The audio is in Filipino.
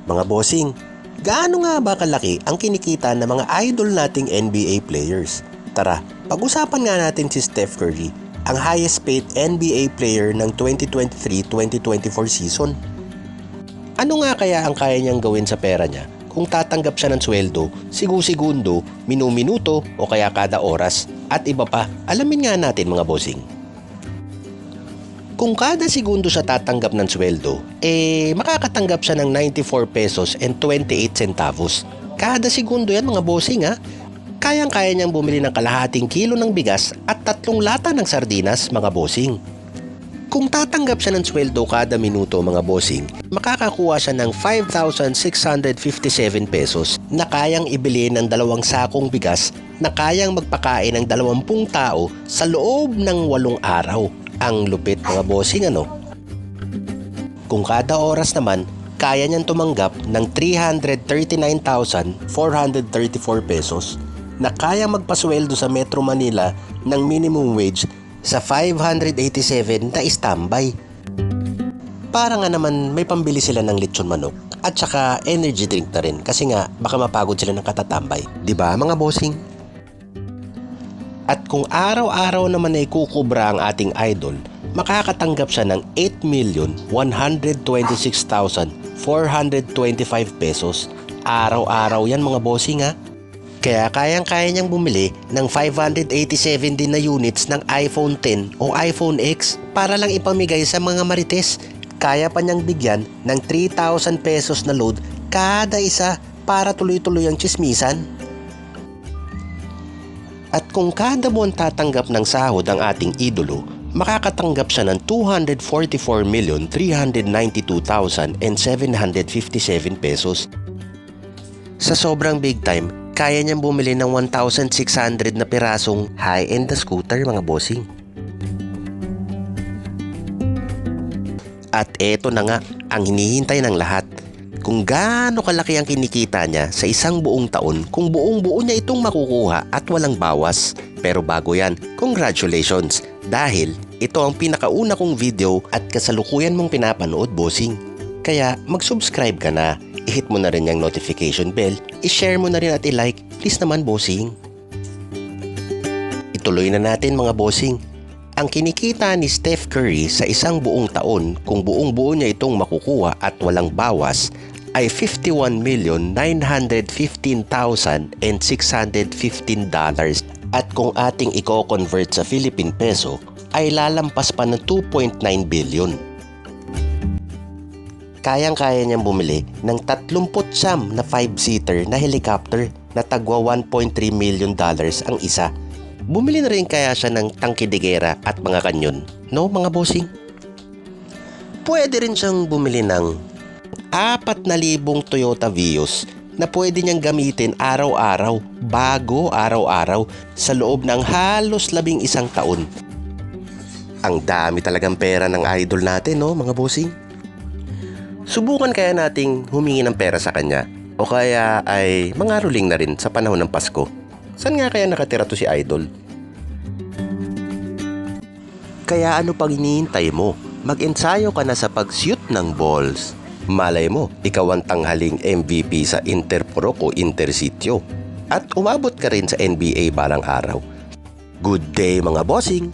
Mga bossing, gaano nga ba kalaki ang kinikita ng mga idol nating NBA players? Tara, pag-usapan nga natin si Steph Curry, ang highest paid NBA player ng 2023-2024 season. Ano nga kaya ang kaya niyang gawin sa pera niya kung tatanggap siya ng sweldo, sigu-segundo, minu-minuto o kaya kada oras at iba pa? Alamin nga natin mga bossing. Kung kada segundo siya tatanggap ng sweldo, makakatanggap siya ng 94 pesos and 28 centavos. Kada segundo yan mga bossing ha. Kayang-kaya niyang bumili ng kalahating kilo ng bigas at 3 lata ng sardinas mga bossing. Kung tatanggap siya ng sweldo kada minuto mga bossing, makakakuha siya ng 5,657 pesos na kayang ibili ng 2 sakong bigas na kayang magpakain ng 20 tao sa loob ng 8 araw. Ang lupit mga bossing ano? Kung kada oras naman, kaya niyang tumanggap ng 339,434 pesos na kaya magpasweldo sa Metro Manila ng minimum wage sa 587 na standby. Para nga naman may pambili sila ng lechon manok at saka energy drink na rin kasi nga baka mapagod sila ng katatambay. Diba mga bossing? At kung araw-araw naman ay kukubra ang ating idol, makakatanggap siya ng 8,126,425 pesos. Araw-araw yan mga bossing ha. Kaya kayang-kaya niyang bumili ng 587 din na units ng iPhone X o iPhone X para lang ipamigay sa mga marites. Kaya pa niyang bigyan ng 3,000 pesos na load kada isa para tuloy-tuloy ang tsismisan. At kung kada buwan tatanggap ng sahod ang ating idolo, makakatanggap siya ng 244,392,757 pesos. Sa sobrang big time, kaya niyang bumili ng 1,600 na pirasong high-end na scooter mga bossing. At eto na nga ang hinihintay ng lahat. Kung gaano kalaki ang kinikita niya sa isang buong taon kung buong-buo niya itong makukuha at walang bawas. Pero bago yan, congratulations! Dahil ito ang pinakauna kong video at kasalukuyan mong pinapanood bossing. Kaya mag-subscribe ka na, i-hit mo na rin yung notification bell, i-share mo na rin at i-like, please naman bossing. Ituloy na natin mga bossing. Ang kinikita ni Steph Curry sa isang buong taon kung buong-buo niya itong makukuha at walang bawas ay $51,915,615 at kung ating i-convert sa Philippine Peso ay lalampas pa ng 2.9 billion. Kayang-kaya niyang bumili ng 39 na 5-seater na helicopter na tagwa $1.3 million ang isa. Bumili na rin kaya siya ng tangkidegera at mga kanyon, no mga bossing? Pwede rin siyang bumili ng 4,000 Toyota Vios na pwede niyang gamitin araw-araw, bago araw-araw sa loob ng halos 11 taon. Ang dami talagang pera ng idol natin, no mga bossing? Subukan kaya nating humingi ng pera sa kanya o kaya ay mangaroling na rin sa panahon ng Pasko. Saan nga kaya nakatira to si idol? Kaya ano pang hinihintay mo? Mag-ensayo ka na sa pag-shoot ng balls. Malay mo, ikaw ang tanghaling MVP sa Interpro o Intersitio. At umabot ka rin sa NBA balang araw. Good day mga bossing!